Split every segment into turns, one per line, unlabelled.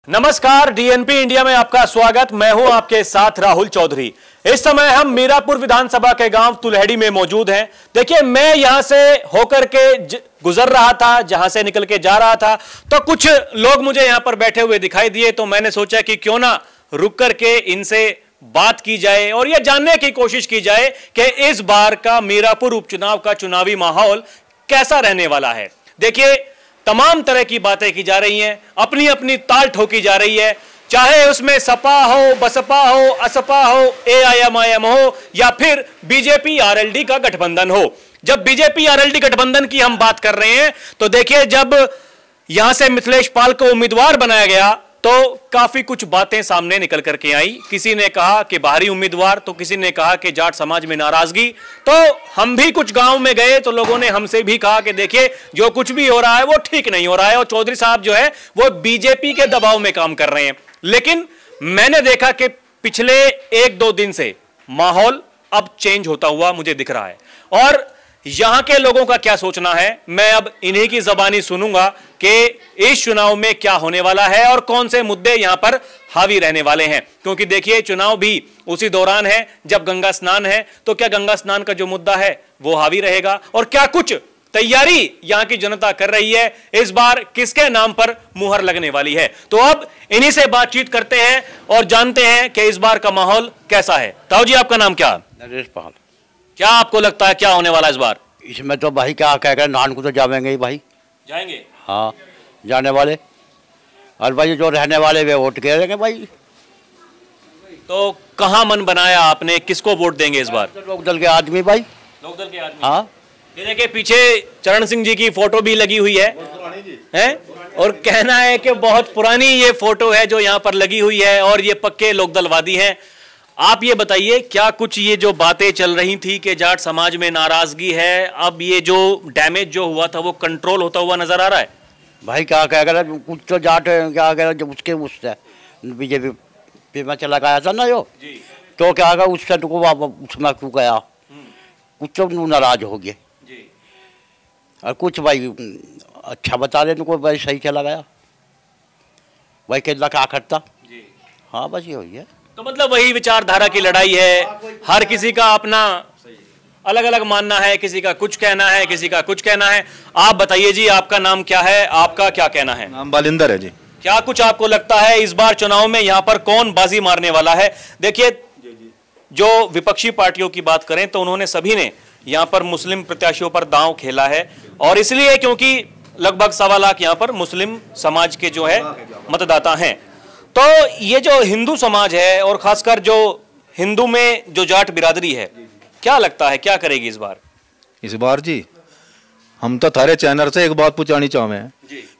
नमस्कार, DNP India में आपका स्वागत। मैं हूं आपके साथ राहुल चौधरी। इस समय हम मीरापुर विधानसभा के गांव तुलहेड़ी में मौजूद हैं। देखिए, मैं यहां से होकर के गुजर रहा था, जहां से निकल के जा रहा था, तो कुछ लोग मुझे यहां पर बैठे हुए दिखाई दिए। तो मैंने सोचा कि क्यों ना रुक करके इनसे बात की जाए और यह जानने की कोशिश की जाए कि इस बार का मीरापुर उपचुनाव का चुनावी माहौल कैसा रहने वाला है। देखिए, तमाम तरह की बातें की जा रही हैं, अपनी अपनी ताल ठोकी जा रही है, चाहे उसमें सपा हो, बसपा हो, असपा हो, एआईएमआईएम हो या फिर बीजेपी आरएलडी का गठबंधन हो। जब बीजेपी आरएलडी गठबंधन की हम बात कर रहे हैं तो देखिए, जब यहां से मिथिलेश पाल को उम्मीदवार बनाया गया तो काफी कुछ बातें सामने निकल करके आई। किसी ने कहा कि बाहरी उम्मीदवार, तो किसी ने कहा कि जाट समाज में नाराजगी। तो हम भी कुछ गांव में गए तो लोगों ने हमसे भी कहा कि देखिए, जो कुछ भी हो रहा है वो ठीक नहीं हो रहा है और चौधरी साहब जो है वो बीजेपी के दबाव में काम कर रहे हैं। लेकिन मैंने देखा कि पिछले 1-2 दिन से माहौल अब चेंज होता हुआ मुझे दिख रहा है और यहां के लोगों का क्या सोचना है, मैं अब इन्हीं की जबानी सुनूंगा कि इस चुनाव में क्या होने वाला है और कौन से मुद्दे यहां पर हावी रहने वाले हैं। क्योंकि देखिए, चुनाव भी उसी दौरान है जब गंगा स्नान है, तो क्या गंगा स्नान का जो मुद्दा है वो हावी रहेगा और क्या कुछ तैयारी यहां की जनता कर रही है, इस बार किसके नाम पर मुहर लगने वाली है। तो अब इन्हीं से बातचीत करते हैं और जानते हैं कि इस बार का माहौल कैसा है। ताऊ जी, आपका नाम क्या?
नरेश पाल।
क्या आपको लगता है क्या होने वाला इस बार?
इसमें तो भाई क्या कह गए, नान को तो जाएंगे ही भाई,
जाएंगे।
हाँ, जाने वाले और भाई जो रहने वाले वे वोट करेंगे भाई।
तो कहाँ मन बनाया आपने, किसको वोट देंगे इस बार?
लोकदल के आदमी भाई।
लोकदल के आदमी।
हाँ,
ये देखिए, पीछे चरण सिंह जी की फोटो भी लगी हुई है और कहना है कि बहुत पुरानी ये फोटो है जो यहाँ पर लगी हुई है और ये पक्के लोकदलवादी हैं। आप ये बताइए, क्या कुछ ये जो बातें चल रही थी कि जाट समाज में नाराजगी है, अब ये जो डैमेज जो हुआ था वो कंट्रोल होता हुआ नजर आ रहा है?
भाई क्या कह गए, कुछ तो जाट क्या कह रहे, उसके उससे बीजेपी में चला गया था ना जो जी। तो क्या कहा उससे तो उसमें क्यों गया, कुछ तो नाराज हो गए जी। और कुछ भाई अच्छा बता रहे को भाई सही चला गया भाई, कितना क्या करता जी। हाँ, बस ये हुई है।
तो मतलब वही विचारधारा की लड़ाई है, हर किसी का अपना अलग अलग मानना है, किसी का कुछ कहना है, किसी का कुछ कहना है। आप बताइए जी, आपका नाम क्या है, आपका क्या कहना है?
नाम बालिंदर है जी।
क्या कुछ आपको लगता है इस बार चुनाव में यहाँ पर कौन बाजी मारने वाला है? देखिए, जो विपक्षी पार्टियों की बात करें तो उन्होंने सभी ने यहाँ पर मुस्लिम प्रत्याशियों पर दांव खेला है और इसलिए क्योंकि लगभग 1.25 लाख यहाँ पर मुस्लिम समाज के जो है मतदाता हैं। तो ये जो हिंदू समाज है और खासकर जो हिंदू में जो जाट बिरादरी है, क्या लगता है क्या करेगी इस बार?
इस बार जी हम तो थारे चैनल से एक बात पूछानी चाहे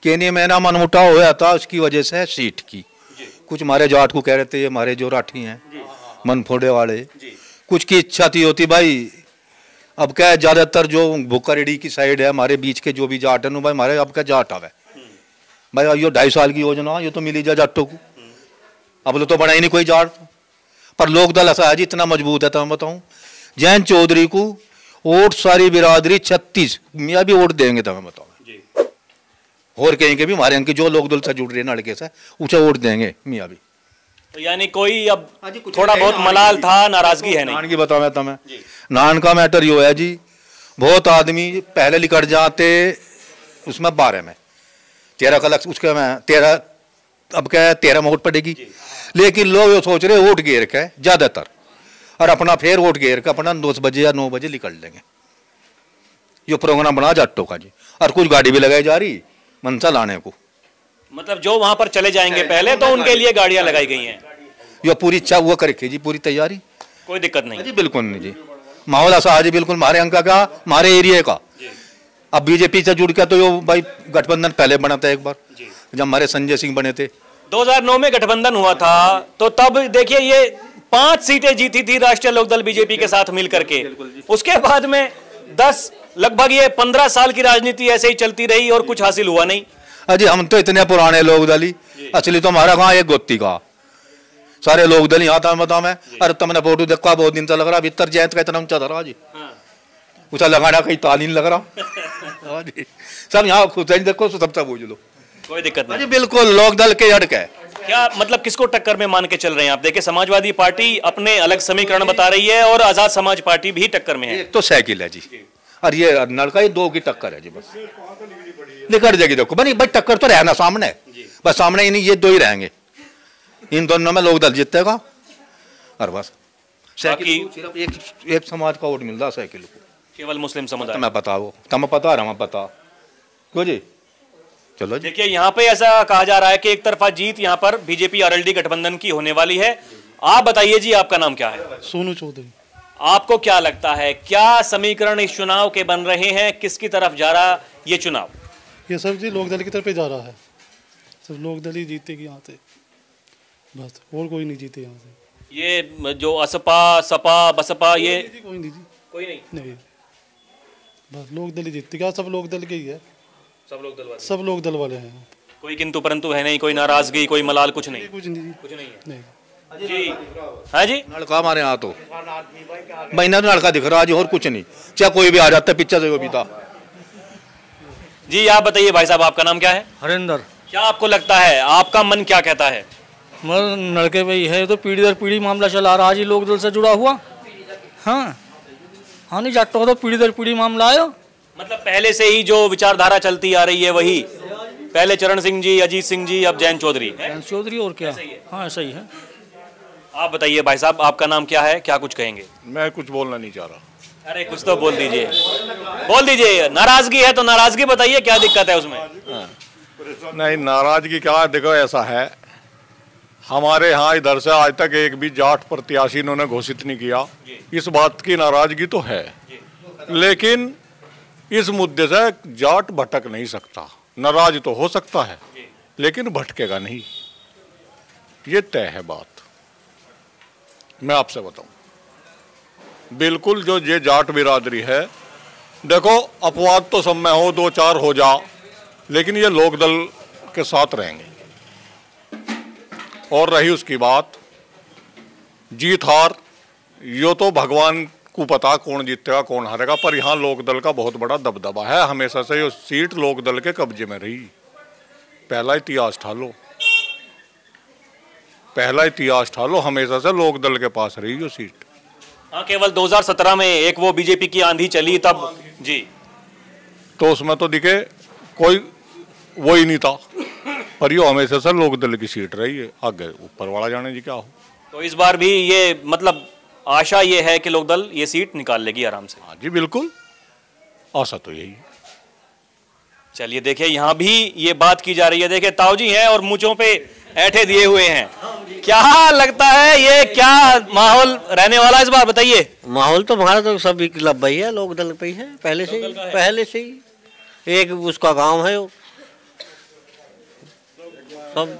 कि नहीं, मेरा मन मुटाव होया था उसकी वजह से सीट की। कुछ हमारे जाट को कह रहे थे, हमारे जो राठी हैं मन फोड़े वाले, कुछ की इच्छा थी होती भाई। अब क्या है, ज्यादातर जो भुक्कारेडी की साइड है, हमारे बीच के जो भी जाट है भाई, हमारे अब क्या जाट आवे भाई, ये 2.5 साल की योजना ये तो मिली जा जाटों को, अब तो बना ही नहीं कोई जाट। पर लोकदल ऐसा है जी, इतना मजबूत है, तो मैं बताऊं, जैन चौधरी को वोट सारी बिरादरी 36 मियाँ भी वोट देंगे, तो मैं बताऊं, और कहेंगे भी हमारे यहाँ जो लोकदल से जुड़ रहे हैं लड़के से ऊंचा वोट देंगे मियाँ भी।
तो यानी कोई अब थोड़ा बहुत मलाल था, नाराजगी है नहीं?
नान की बताओ मैं तुम्हें, नान का मैटर यो है जी, बहुत आदमी पहले लिकट जाते उसमें 12 में 13 का लक्ष्य, उसके में 13, अब क्या है 13 में वोट पड़ेगी। लेकिन लोग ये सोच रहे वोट घेर के ज्यादातर और अपना फिर वोट घेर के अपना 10 बजे या 9 बजे निकल लेंगे। ये प्रोग्राम बना जाटों का जी, और कुछ गाड़ी भी लगाई जा रही मनसा लाने को,
मतलब जो वहां पर चले जाएंगे पहले तो उनके लिए गाड़ियां लगाई गई हैं।
ये पूरी इच्छा वो करके जी, पूरी तैयारी,
कोई दिक्कत नहीं
जी, बिल्कुल नहीं जी। माहौल ऐसा है जी, बिल्कुल हमारे अंक का, हमारे एरिया का। अब बीजेपी से जुड़ के तो यो भाई गठबंधन पहले बना था एक बार, जब हमारे संजय सिंह बने थे
2009 में गठबंधन हुआ था, तो तब देखिए ये 5 सीटें जीती थी राष्ट्रीय लोकदल बीजेपी के साथ मिलकर के। उसके बाद में 10 लगभग ये 15 साल की राजनीति ऐसे ही चलती रही और कुछ हासिल हुआ नहीं।
अजी हम तो इतने पुराने लोकदली, असली तो हमारा गाँव एक गोत्ती का, सारे लोकदल यहाँ था बताओ मैं। अरे तुमने फोटो देखा, बहुत दिन से लग रहा भीतर जैत का इतना ऊंचा था जी, उसे लगाना कहीं तालीन लग रहा सब यहाँ खुद देखो, सबसे पूछ लो,
कोई दिक्कत नहीं।
बिल्कुल लोकदल के अड़क है।
क्या मतलब किसको टक्कर में मान के चल रहे हैं आप? देखिए समाजवादी पार्टी अपने अलग समीकरण बता रही है और आजाद समाज पार्टी भी टक्कर में है।
एक तो साइकिल है जी और ये नलका, ये दो की टक्कर है जी। बस निकट जाएगी, देखो बनी भाई टक्कर तो रहना सामने, बस सामने ही नहीं, ये दो ही रहेंगे, इन दोनों में लोकदल जीतेगा। और बस साइकिल को सिर्फ एक समाज का वोट मिलता है, साइकिल को
केवल मुस्लिम समुदाय।
मैं बताओ तुम्हें पता रहा, मैं बता क्यों जी। चलो जी,
देखिए यहाँ पे ऐसा कहा जा रहा है कि एक तरफा जीत यहाँ पर बीजेपी आरएलडी गठबंधन की होने वाली है। आप बताइए जी, आपका नाम क्या है?
सोनू चौधरी।
आपको क्या लगता है, क्या समीकरण इस चुनाव के बन रहे हैं, किसकी तरफ जा रहा ये चुनाव?
ये सब जी लोकदल की तरफ जा रहा है, सब लोकदल ही जीतेगी यहाँ से, बस और कोई नहीं जीते यहाँ से।
ये जो असपा सपा बसपा ये
कोई नहीं जी,
कोई नहीं,
बस लोकदल ही जीतेगा, सब लोकदल के ही है,
सब लोग दल वाले,
सब लोग दल वाले हैं,
कोई किंतु परंतु है नहीं, कोई नाराजगी, कोई मलाल, कुछ नहीं,
कुछ नहीं,
कुछ नहीं है
नहीं।
जी। हाँ जी,
लड़का हमारे यहाँ तो महीना तो लड़का दिख रहा है जी, और कुछ नहीं, चाहे कोई भी आ जाता है पीछे से वो भी था
जी। आप बताइए भाई साहब, आपका नाम क्या है?
हरिंदर।
क्या आपको लगता है, आपका मन क्या कहता है?
मगर लड़के भाई है तो पीढ़ी दर पीढ़ी मामला चला रहा है जी, लोकदल से जुड़ा हुआ। हाँ हाँ, नहीं जाटो तो पीढ़ी दर पीढ़ी मामला आयो,
मतलब पहले से ही जो विचारधारा चलती आ रही है वही, पहले चरण सिंह जी, अजीत सिंह जी, अब जयंत चौधरी।
चौधरी और क्या? हाँ सही है।
आप बताइए भाई साहब, आपका नाम क्या है, क्या कुछ कहेंगे?
मैं कुछ बोलना नहीं चाह रहा।
अरे कुछ तो बोल दीजिए, बोल दीजिए। नाराजगी है तो नाराजगी बताइए, क्या दिक्कत है उसमें?
नहीं, नाराजगी क्या है, देखो ऐसा है, हमारे यहाँ इधर से आज तक एक भी जाट प्रत्याशी इन्होंने घोषित नहीं किया, इस बात की नाराजगी तो है, लेकिन इस मुद्दे से जाट भटक नहीं सकता। नाराज तो हो सकता है लेकिन भटकेगा नहीं, ये तय है बात। मैं आपसे बताऊं, बिल्कुल जो ये जाट बिरादरी है, देखो अपवाद तो सब में हो, दो चार हो जा, लेकिन ये लोकदल के साथ रहेंगे। और रही उसकी बात जीत हार, यो तो भगवान को पता कौन जीतेगा कौन हारेगा, पर यहाँ लोकदल का बहुत बड़ा दबदबा है, हमेशा से ये सीट लोकदल के कब्जे में रही। पहला इतिहास ठालो, पहला इतिहास ठालो, हमेशा से लोकदल के पास रही वो सीट।
हाँ, केवल 2017 में एक वो बीजेपी की आंधी चली तब जी,
तो उसमें तो दिखे कोई वो ही नहीं था, पर ये हमेशा से लोकदल की सीट रही है, आगे ऊपर वाला जाने जी क्या हो।
तो इस बार भी ये मतलब आशा ये है कि लोकदल ये सीट निकाल लेगी आराम से?
हाँ जी बिल्कुल, आशा तो यही है।
चलिए देखिए, यहाँ भी ये बात की जा रही है, देखिए ताऊ जी हैं और मूंछों पे ऐठे दिए हुए हैं, क्या लगता है ये क्या माहौल रहने वाला इस बार, बताइए?
माहौल तो हमारा तो सब एक ही है, लोकदल पे ही है, पहले से ही एक उसका गांव है, सब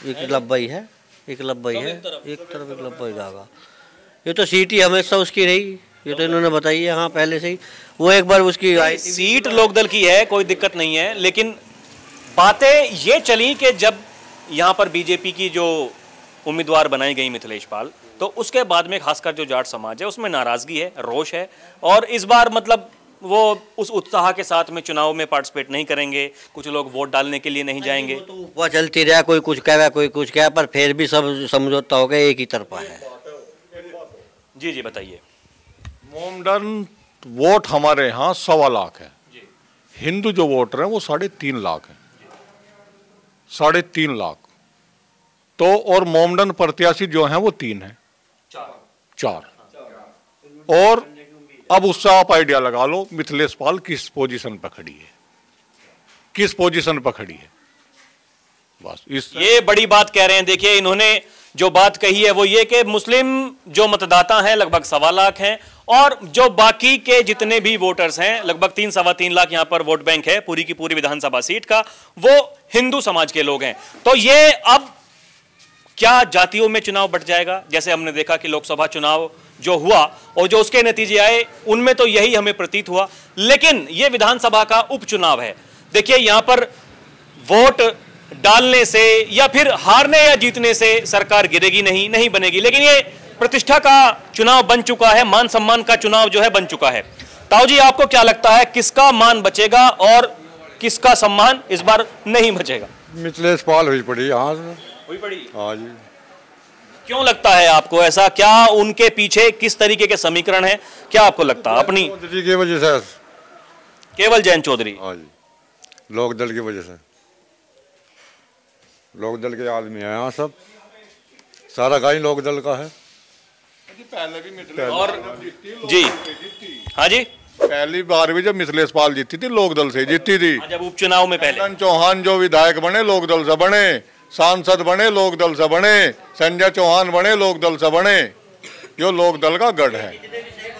एकलव्य है, एक तरफ एकलव्य जाएगा। ये तो सीट ही हमेशा उसकी रही, ये तो इन्होंने बताई है। हाँ पहले से ही वो एक बार उसकी
सीट लोकदल की है, कोई दिक्कत नहीं है, लेकिन बातें ये चली कि जब यहाँ पर बीजेपी की जो उम्मीदवार बनाई गई मिथिलेश पाल, तो उसके बाद में खासकर जो जाट समाज है उसमें नाराजगी है, रोष है, और इस बार मतलब वो उस उत्साह के साथ में चुनाव में पार्टिसिपेट नहीं करेंगे, कुछ लोग वोट डालने के लिए नहीं जाएंगे।
तो वह चलती रहा, कोई कुछ कह रहा कोई कुछ कह, पर फिर भी सब समझौता हो गया, एक ही तरफा है।
जी जी बताइए।
मोमडन वोट हमारे यहाँ 1.25 लाख है, हिंदू जो वोटर हैं वो 3.5 लाख है, 3.5 लाख तो, और मोमडन प्रत्याशी जो हैं वो 3 हैं, 4। और अब उससे आप आइडिया लगा लो मिथिलेश पाल किस पोजीशन पर खड़ी है, किस पोजीशन पर खड़ी है, बस इस
ये बड़ी बात कह रहे हैं। देखिए इन्होंने जो बात कही है वो ये कि मुस्लिम जो मतदाता हैं लगभग 1.25 लाख हैं, और जो बाकी के जितने भी वोटर्स हैं लगभग 3-3.25 लाख यहाँ पर वोट बैंक है पूरी की पूरी विधानसभा सीट का, वो हिंदू समाज के लोग हैं। तो ये अब क्या जातियों में चुनाव बट जाएगा? जैसे हमने देखा कि लोकसभा चुनाव जो हुआ और जो उसके नतीजे आए उनमें तो यही हमें प्रतीत हुआ, लेकिन ये विधानसभा का उपचुनाव है। देखिए यहां पर वोट डालने से या फिर हारने या जीतने से सरकार गिरेगी नहीं बनेगी, लेकिन ये प्रतिष्ठा का चुनाव बन चुका है, मान सम्मान का चुनाव जो है बन चुका है। ताऊ जी आपको क्या लगता है किसका मान बचेगा और किसका सम्मान इस बार नहीं बचेगा?
मिथिलेश पाल हुई पड़ी यहाँ
हुई पड़ी।
हाँ जी।
क्यों लगता है आपको ऐसा? क्या उनके पीछे किस तरीके के समीकरण है, क्या आपको लगता है? अपनी
चौधरी की वजह से।
केवल जयंत चौधरी?
हाँ जी, लोकदल की वजह से। लोकदल के आदमी हैं यहाँ सब, सारा गाँव लोकदल का है। पहले भी
और जी हाँ जी,
पहली बार भी जब मिथिलेश पाल जीती थी लोकदल से जीती थी।
जब उपचुनाव में पहले
चंदन चौहान जो विधायक बने लोकदल से बने, सांसद बने लोकदल से बने, संजय चौहान बने लोकदल से बने। जो लोकदल का गढ़ है,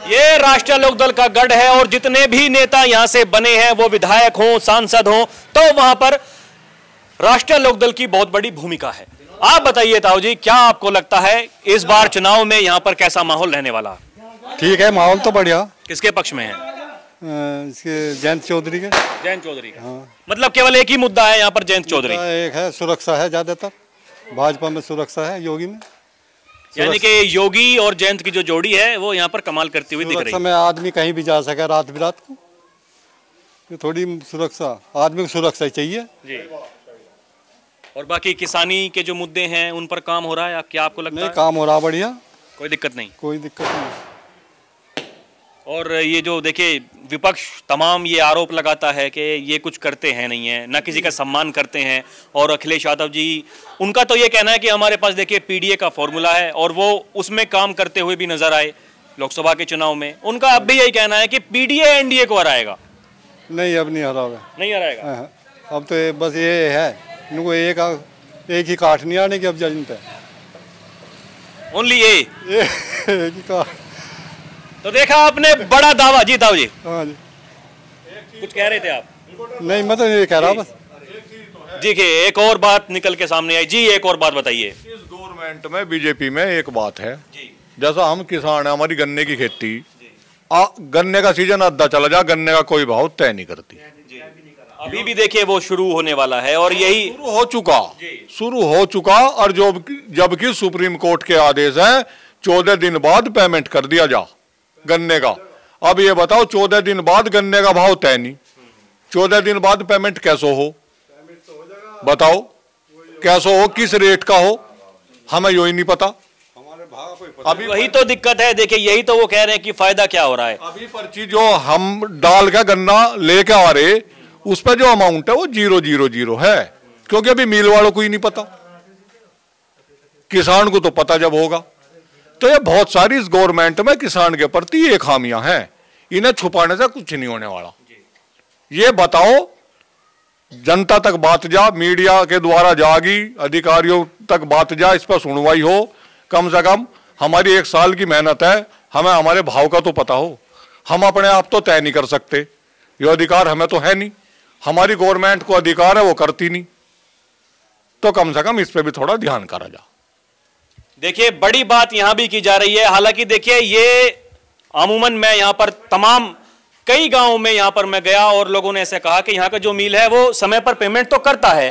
ये राष्ट्रीय लोकदल का गढ़ है। और जितने भी नेता यहां से बने हैं, वो विधायक हों, सांसद हों, तो वहां पर राष्ट्रीय लोकदल की बहुत बड़ी भूमिका है। आप बताइए ताऊ जी, क्या आपको लगता है इस बार चुनाव में यहाँ पर कैसा माहौल रहने वाला?
ठीक है, माहौल तो बढ़िया।
किसके पक्ष में है?
इसके जयंत चौधरी के।
जयंत चौधरी का। हाँ। मतलब केवल एक ही मुद्दा है यहाँ पर, जयंत चौधरी?
एक है, सुरक्षा है ज्यादातर। भाजपा में सुरक्षा है, योगी में।
यानी कि योगी और जयंत की जो जोड़ी है वो यहाँ पर कमाल करती हुई दिख रही है।
में आदमी कहीं भी जा सके रात बिरात को, थोड़ी सुरक्षा, आदमी को सुरक्षा चाहिए जी।
और बाकी किसानी के जो मुद्दे हैं उन पर काम हो रहा है, क्या आपको लगता है?
काम हो रहा बढ़िया,
कोई दिक्कत नहीं?
कोई दिक्कत नहीं।
और ये जो देखिए विपक्ष तमाम ये आरोप लगाता है कि ये कुछ करते हैं नहीं है, ना किसी का सम्मान करते हैं। और अखिलेश यादव जी, उनका तो ये कहना है कि हमारे पास देखिए पीडीए का फॉर्मूला है और वो उसमें काम करते हुए भी नजर आए लोकसभा के चुनाव में। उनका अब भी यही कहना है कि पीडीए एनडीए को हराएगा।
नहीं, अब नहीं हराएगा।
नहीं हराएगा?
अब तो बस ये है, इनको एक ही काट नहीं आने की अब जजन पे।
ओनली एक
ही काट।
तो देखा आपने, बड़ा दावा। जी ताऊ जी।
हाँ जी,
कुछ कह रहे थे आप?
नहीं, मैं तो ये कह रहा बस।
देखिए एक और बात निकल के सामने आई। जी, एक और बात बताइए।
इस गवर्नमेंट में, बीजेपी में एक बात है, जैसा हम किसान है, हमारी गन्ने की खेती, गन्ने का सीजन आधा चला जा, गन्ने का कोई भाव तय नहीं करती।
अभी भी देखिए वो शुरू होने वाला है और यही
शुरू हो चुका। और जबकि सुप्रीम कोर्ट के आदेश है 14 दिन बाद पेमेंट कर दिया जा गन्ने का। अब ये बताओ, 14 दिन बाद गन्ने का भाव तय नहीं, 14 दिन बाद पेमेंट कैसे हो? बताओ कैसे हो, किस रेट का हो, हमें यही नहीं पता।
अभी वही तो दिक्कत है। देखिए यही तो वो कह रहे हैं कि फायदा क्या हो रहा है।
अभी पर्ची जो हम डाल के गन्ना लेके आ रहे, उस पर जो अमाउंट है वो 000 है, क्योंकि अभी मिल वालों को ही नहीं पता, किसान को तो पता जब होगा। तो ये बहुत सारी इस गवर्नमेंट में किसान के प्रति ये खामियां हैं, इन्हें छुपाने से कुछ नहीं होने वाला। ये बताओ, जनता तक बात जा, मीडिया के द्वारा जागी, अधिकारियों तक बात जा, इस पर सुनवाई हो। कम से कम हमारी 1 साल की मेहनत है, हमें हमारे भाव का तो पता हो। हम अपने आप तो तय नहीं कर सकते, ये अधिकार हमें तो है नहीं। हमारी गवर्नमेंट को अधिकार है, वो करती नहीं। तो कम से कम इस पे भी थोड़ा ध्यान करा जा।
देखिए बड़ी बात यहां भी की जा रही है। हालांकि देखिए ये अमूमन मैं यहां पर तमाम कई गांवों में यहां पर मैं गया और लोगों ने ऐसे कहा कि यहां का जो मिल है वो समय पर पेमेंट तो करता है,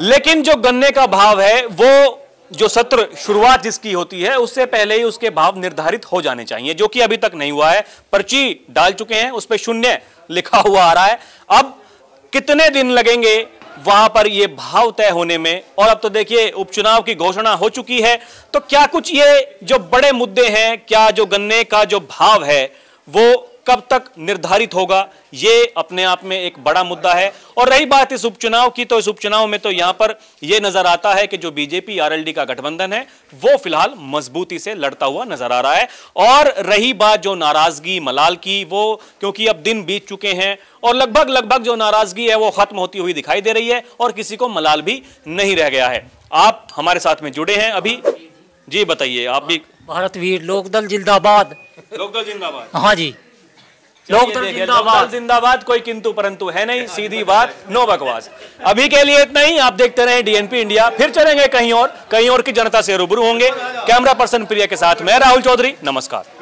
लेकिन जो गन्ने का भाव है वो जो सत्र शुरुआत जिसकी होती है उससे पहले ही उसके भाव निर्धारित हो जाने चाहिए, जो कि अभी तक नहीं हुआ है। पर्ची डाल चुके हैं, उस पर 0 लिखा हुआ आ रहा है। अब कितने दिन लगेंगे वहां पर ये भाव तय होने में? और अब तो देखिए उपचुनाव की घोषणा हो चुकी है, तो क्या कुछ ये जो बड़े मुद्दे हैं, क्या जो गन्ने का जो भाव है वो कब तक निर्धारित होगा, ये अपने आप में एक बड़ा मुद्दा है। और रही बात इस उपचुनाव की, तो इस उपचुनाव में तो यहां पर यह नजर आता है कि जो बीजेपी आरएलडी का गठबंधन है वो फिलहाल मजबूती से लड़ता हुआ नजर आ रहा है। और रही बात जो नाराजगी मलाल की, वो क्योंकि अब दिन बीत चुके हैं और लगभग जो नाराजगी है वो खत्म होती हुई दिखाई दे रही है और किसी को मलाल भी नहीं रह गया है। आप हमारे साथ में जुड़े हैं अभी, जी बताइए आप भी।
भारत वीर लोकदल जिंदाबाद।
लोकदल जिंदाबाद।
हाँ जी,
लोकदल जिंदाबाद। कोई किंतु परंतु है नहीं, सीधी बात, नो बकवास। अभी के लिए इतना ही। आप देखते रहें डीएनपी इंडिया, फिर चलेंगे कहीं और की जनता से रूबरू होंगे। कैमरा पर्सन प्रिया के साथ मैं राहुल चौधरी, नमस्कार।